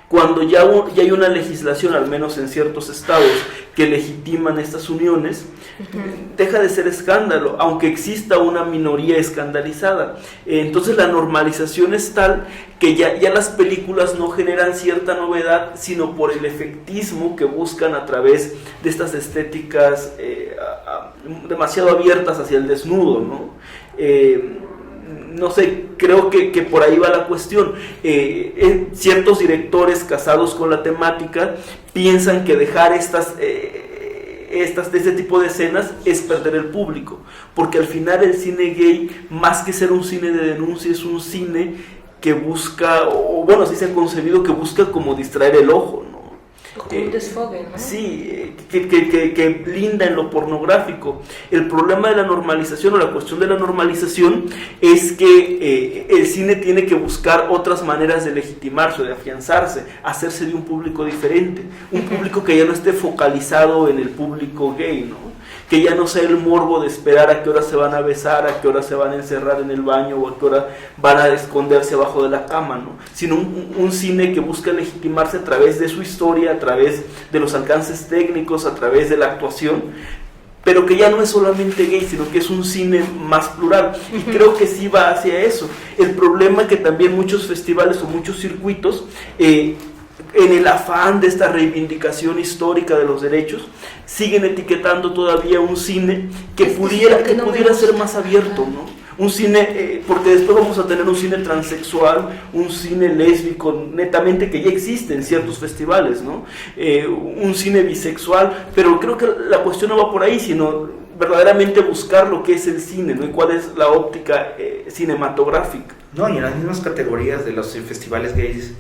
Cuando ya hay una legislación, al menos en ciertos estados, que legitiman estas uniones, uh-huh, deja de ser escándalo, aunque exista una minoría escandalizada. Entonces la normalización es tal que ya las películas no generan cierta novedad, sino por el efectismo que buscan a través de estas estéticas demasiado abiertas hacia el desnudo, ¿no? no sé, creo que por ahí va la cuestión. Ciertos directores casados con la temática piensan que dejar de este tipo de escenas es perder el público, porque al final el cine gay, más que ser un cine de denuncia, es un cine que busca, o bueno, así se ha concebido, que busca como distraer el ojo, ¿no? Como un desfogue, ¿no? Sí, que blinda en lo pornográfico. El problema de la normalización, o la cuestión de la normalización, es que el cine tiene que buscar otras maneras de legitimarse, de afianzarse, hacerse de un público diferente, un público que ya no esté focalizado en el público gay, ¿no? Que ya no sea el morbo de esperar a qué hora se van a besar, a qué hora se van a encerrar en el baño o a qué hora van a esconderse abajo de la cama, ¿no? Sino un cine que busca legitimarse a través de su historia, a través de los alcances técnicos, a través de la actuación, pero que ya no es solamente gay, sino que es un cine más plural, y creo que sí va hacia eso. El problema es que también muchos festivales o muchos circuitos, en el afán de esta reivindicación histórica de los derechos, siguen etiquetando todavía un cine que pudiera ser más abierto, ¿no? Un cine, porque después vamos a tener un cine transexual, un cine lésbico, netamente, que ya existe en ciertos festivales, ¿no? Un cine bisexual, pero creo que la cuestión no va por ahí, sino verdaderamente buscar lo que es el cine, ¿no? Y cuál es la óptica cinematográfica. No, y en las mismas categorías de los festivales gays,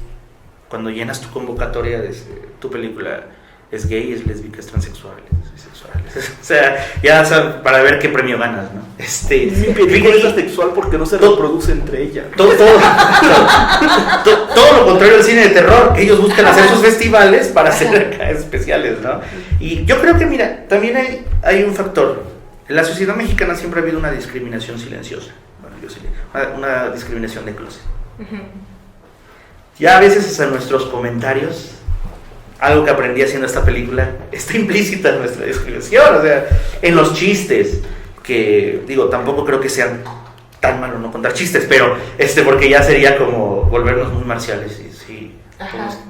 cuando llenas tu convocatoria de tu película, es gay, es lésbica, es transexual, es bisexual. O sea, ya sabes, para ver qué premio ganas, ¿no? Mi película es asexual porque no se reproduce entre ellas. Todo lo contrario al cine de terror, que ellos buscan hacer sus festivales para hacer acá especiales, ¿no? Y yo creo que, mira, también hay un factor. En la sociedad mexicana siempre ha habido una discriminación silenciosa. Bueno, una discriminación de closet. Ya a veces hasta en nuestros comentarios, algo que aprendí haciendo esta película, está implícita en nuestra discriminación, o sea, en los chistes, que digo, tampoco creo que sea tan malo no contar chistes, pero porque ya sería como volvernos muy marciales,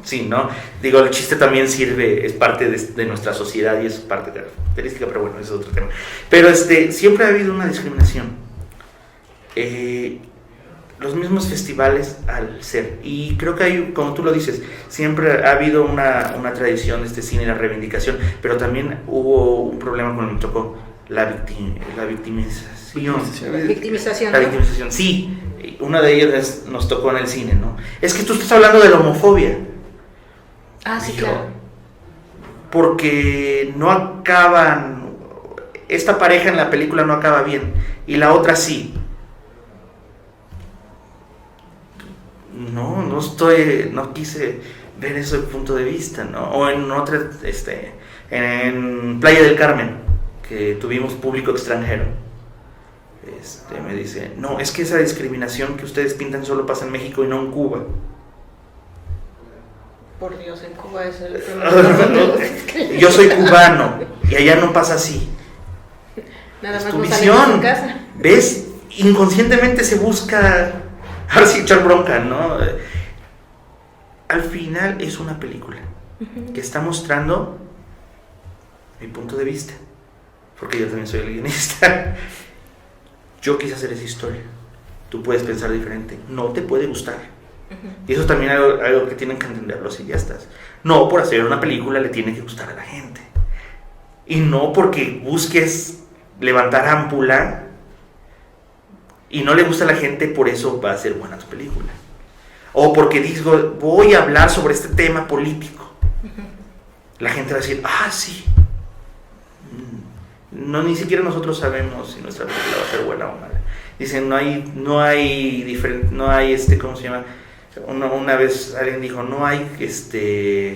sí, ¿no? Digo, el chiste también sirve, es parte de nuestra sociedad y es parte característica, pero bueno, ese es otro tema. Pero siempre ha habido una discriminación. Los mismos festivales al ser, y creo que hay, como tú lo dices, siempre ha habido una tradición de este cine, la reivindicación, pero también hubo un problema cuando me tocó la victimización. La victimización, La victimización, sí, una de ellas nos tocó en el cine, ¿no? Es que tú estás hablando de la homofobia. Ah, sí, claro. Porque no acaban, esta pareja en la película no acaba bien, y la otra sí. No quise ver eso desde el punto de vista, ¿no? O en otra, en Playa del Carmen, que tuvimos público extranjero, me dice, no, es que esa discriminación que ustedes pintan solo pasa en México y no en Cuba. Por Dios, en Cuba es el primer. Yo soy cubano y allá no pasa así. Nada es más tu no visión, en casa. ¿Ves? Inconscientemente se busca, ahora sí, echar bronca, ¿no? Al final es una película que está mostrando mi punto de vista, porque yo también soy el guionista. Yo quise hacer esa historia, tú puedes pensar diferente, no te puede gustar. Y eso también es algo que tienen que entender los cineastas. No por hacer una película le tiene que gustar a la gente, y no porque busques levantar ámpula y no le gusta a la gente, por eso va a ser buena tu película. O porque digo, voy a hablar sobre este tema político. La gente va a decir, sí. No, ni siquiera nosotros sabemos si nuestra película va a ser buena o mala. Dicen, no hay ¿cómo se llama? Una vez alguien dijo, no hay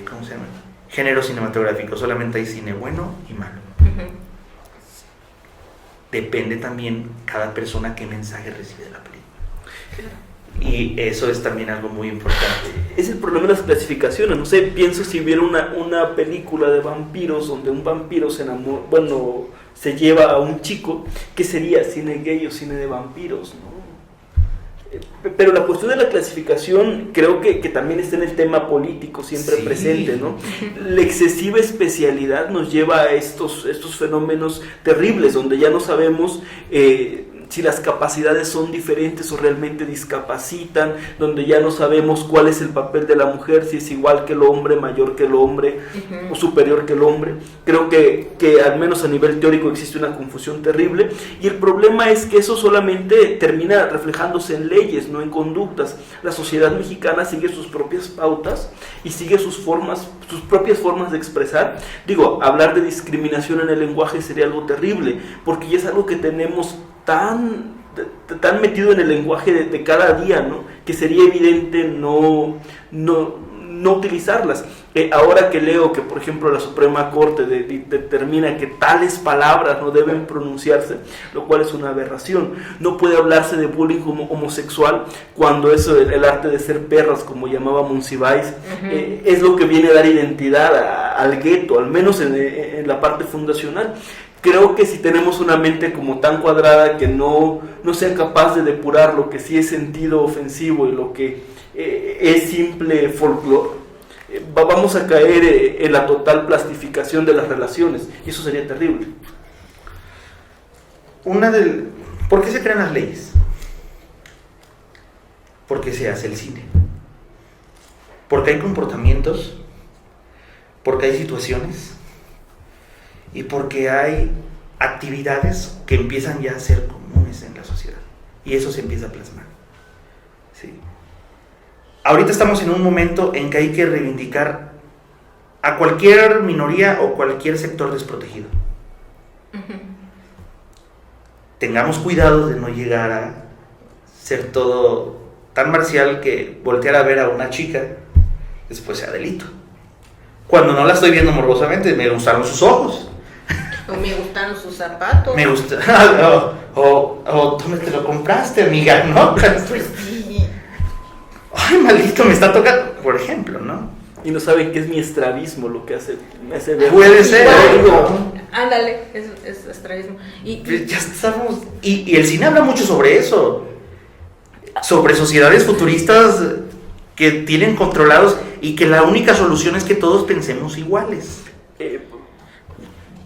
¿cómo se llama? Género cinematográfico, solamente hay cine bueno y malo. Depende también cada persona qué mensaje recibe de la película. Y eso es también algo muy importante. Es el problema de las clasificaciones. No sé, pienso si hubiera una película de vampiros donde un vampiro se lleva a un chico, ¿qué sería? ¿Cine gay o cine de vampiros? ¿No? Pero la cuestión de la clasificación creo que también está en el tema político siempre presente, ¿no? La excesiva especialidad nos lleva a estos fenómenos terribles donde ya no sabemos si las capacidades son diferentes o realmente discapacitan, donde ya no sabemos cuál es el papel de la mujer, si es igual que el hombre, mayor que el hombre o superior que el hombre. Creo que al menos a nivel teórico existe una confusión terrible, y el problema es que eso solamente termina reflejándose en leyes, no en conductas. La sociedad mexicana sigue sus propias pautas y sigue sus propias formas de expresar. Digo, hablar de discriminación en el lenguaje sería algo terrible, porque ya es algo que tenemos tan metido en el lenguaje de cada día, ¿no? Que sería evidente no utilizarlas. Ahora que leo que, por ejemplo, la Suprema Corte determina que tales palabras no deben pronunciarse, lo cual es una aberración. No puede hablarse de bullying como homosexual cuando eso, el arte de ser perras, como llamaba Monsiváis, es lo que viene a dar identidad al gueto, al menos en la parte fundacional. Creo que si tenemos una mente como tan cuadrada que no sea capaz de depurar lo que sí es sentido ofensivo y lo que es simple folclore, vamos a caer en la total plastificación de las relaciones, y eso sería terrible. ¿Por qué se crean las leyes? Porque se hace el cine. Porque hay comportamientos, porque hay situaciones, y porque hay actividades que empiezan ya a ser comunes en la sociedad, y eso se empieza a plasmar. ¿Sí? Ahorita estamos en un momento en que hay que reivindicar a cualquier minoría o cualquier sector desprotegido. Tengamos cuidado de no llegar a ser todo tan marcial que voltear a ver a una chica después sea delito. Cuando no la estoy viendo morbosamente, me gustaron sus ojos. O me gustaron sus zapatos. Me gusta. O ¿dónde te lo compraste, amiga? ¿No? Pues sí. Ay, maldito, me está tocando. Por ejemplo, ¿no? Y no saben que es mi estrabismo lo que hace ver. Puede ser. Ándale, es estrabismo. Ya estamos. Y el cine habla mucho sobre eso. Sobre sociedades futuristas que tienen controlados y que la única solución es que todos pensemos iguales.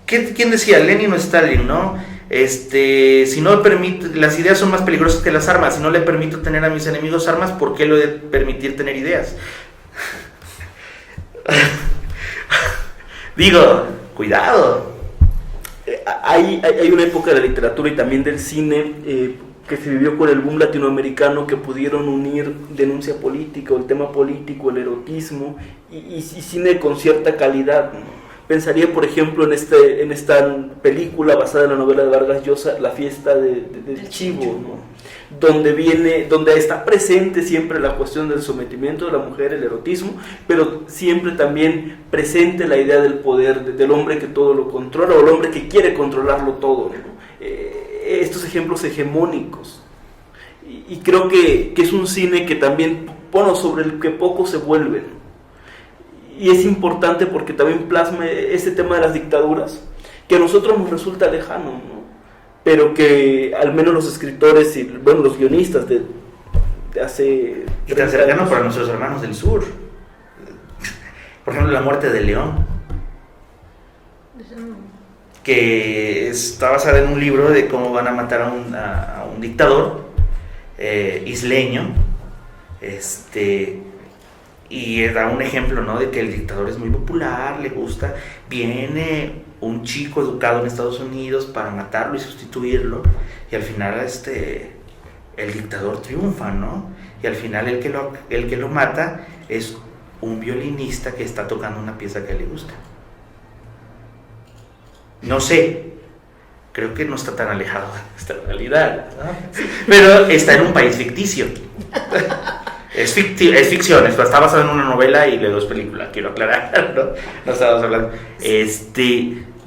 ¿Quién decía? Lenin o Stalin, ¿no? Si no permito, las ideas son más peligrosas que las armas. Si no le permito tener a mis enemigos armas, ¿por qué le he de permitir tener ideas? Digo, cuidado. Hay una época de la literatura y también del cine que se vivió con el boom latinoamericano, que pudieron unir denuncia política, o el tema político, el erotismo y cine con cierta calidad, ¿no? Pensaría, por ejemplo, en esta película basada en la novela de Vargas Llosa, La fiesta del chivo, ¿no? Donde está presente siempre la cuestión del sometimiento de la mujer, el erotismo, pero siempre también presente la idea del poder, del hombre que todo lo controla, o el hombre que quiere controlarlo todo, ¿no? Estos ejemplos hegemónicos. Y creo que es un cine que también, sobre el que poco se vuelve, ¿no? Y es importante porque también plasma este tema de las dictaduras, que a nosotros nos resulta lejano, ¿no? Pero que al menos los escritores y los guionistas de hace... Y tan cercano para nuestros hermanos del sur. Por ejemplo, La muerte de León, que está basada en un libro de cómo van a matar a un dictador isleño, y da un ejemplo, ¿no? De que el dictador es muy popular, le gusta, viene un chico educado en Estados Unidos para matarlo y sustituirlo, y al final el dictador triunfa, ¿no? Y al final el que lo mata es un violinista que está tocando una pieza que le gusta. No sé, creo que no está tan alejado de esta realidad, ¿no? Pero está en un país ficticio. Es ficción, está basado en una novela y de 2 películas, quiero aclarar, ¿no? No estábamos hablando.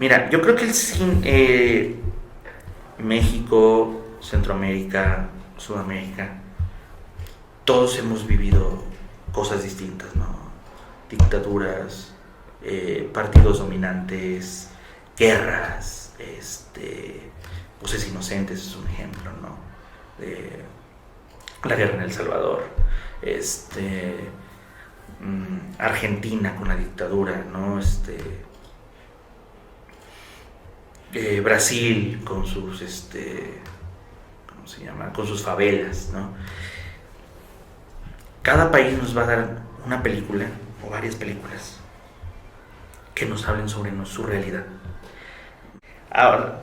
Mira, yo creo que el cine, México, Centroamérica, Sudamérica, todos hemos vivido cosas distintas, ¿no? Dictaduras, partidos dominantes, guerras, voces inocentes es un ejemplo, ¿no? La guerra en El Salvador, Argentina con la dictadura, ¿no? Brasil con sus se llama? Con sus favelas, ¿no? Cada país nos va a dar una película o varias películas que nos hablen sobre su realidad. Ahora,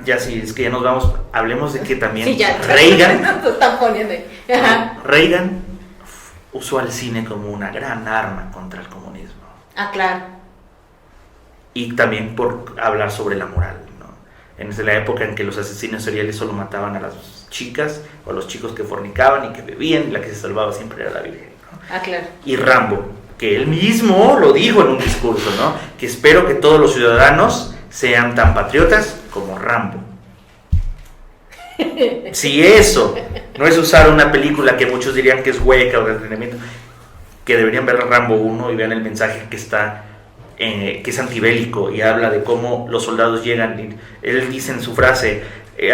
ya sí, es que ya nos vamos, hablemos de que también Sí, ya. Reagan, Se están poniendo. Ajá. Reagan usó al cine como una gran arma contra el comunismo. Ah, claro. Y también por hablar sobre la moral, ¿no? En la época en que los asesinos seriales solo mataban a las chicas o a los chicos que fornicaban y que bebían, y la que se salvaba siempre era la Virgen, ¿no? Ah, claro. Y Rambo, que él mismo lo dijo en un discurso, ¿no? Que espero que todos los ciudadanos sean tan patriotas como Rambo. Si eso no es usar una película que muchos dirían que es hueca o de entretenimiento, que deberían ver Rambo 1 y vean el mensaje que está, que es antibélico y habla de cómo los soldados llegan y él dice en su frase,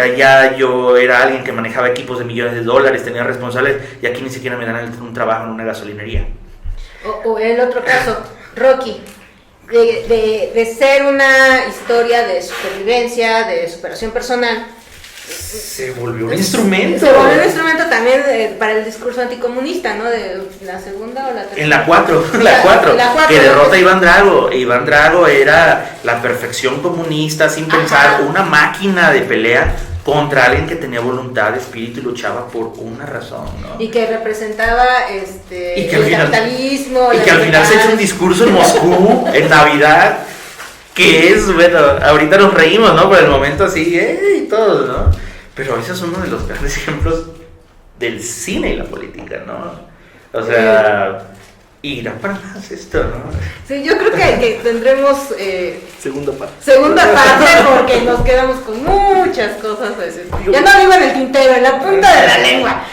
allá yo era alguien que manejaba equipos de millones de dólares, tenía responsables y aquí ni siquiera me dan un trabajo en una gasolinería. O el otro caso, Rocky, de ser una historia de supervivencia, de superación personal, Se volvió un instrumento. se volvió un instrumento también para el discurso anticomunista, ¿no? De la segunda o la tercera. En la 4, la 4, que derrota a Iván Drago. Iván Drago era la perfección comunista, sin pensar, Ajá. una máquina de pelea contra alguien que tenía voluntad, espíritu y luchaba por una razón, ¿no? Y que representaba Y que el al final- capitalismo. Y la que al final se libertad. echa un discurso en Moscú, en Navidad, que es, bueno, ahorita nos reímos, ¿no? Por el momento así, y todo, ¿no? Pero ese es uno de los grandes ejemplos del cine y la política, ¿no? O sea, irá para más esto, ¿no? Sí, yo creo que tendremos Segunda parte. segunda parte porque nos quedamos con muchas cosas a decir. Ya no digo en el tintero, en la punta de la lengua.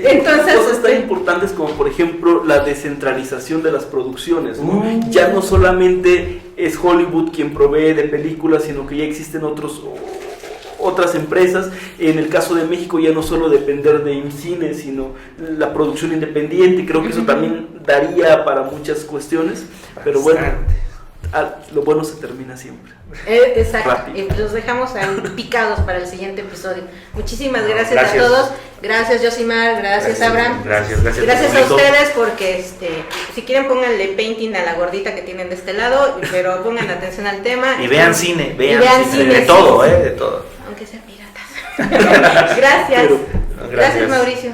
Entonces, cosas tan importantes como por ejemplo la descentralización de las producciones, ¿no? Mm. Ya no solamente es Hollywood quien provee de películas, sino que ya existen otras empresas. En el caso de México ya no solo depender de IMCINE, sino la producción independiente. Creo que eso también daría para muchas cuestiones, pero bueno, lo bueno se termina siempre. Exacto, Rápido. los dejamos ahí picados para el siguiente episodio. Muchísimas gracias, Gracias. a todos. Gracias Josimar, gracias Abraham. Gracias Gracias a público. ustedes porque si quieren pónganle painting a la gordita que tienen de este lado, pero pongan atención al tema. Y vean cine, vean vean cine, cine, de sí, todo, sí. de todo. Aunque sean piratas. Gracias. Pero- Gracias Mauricio.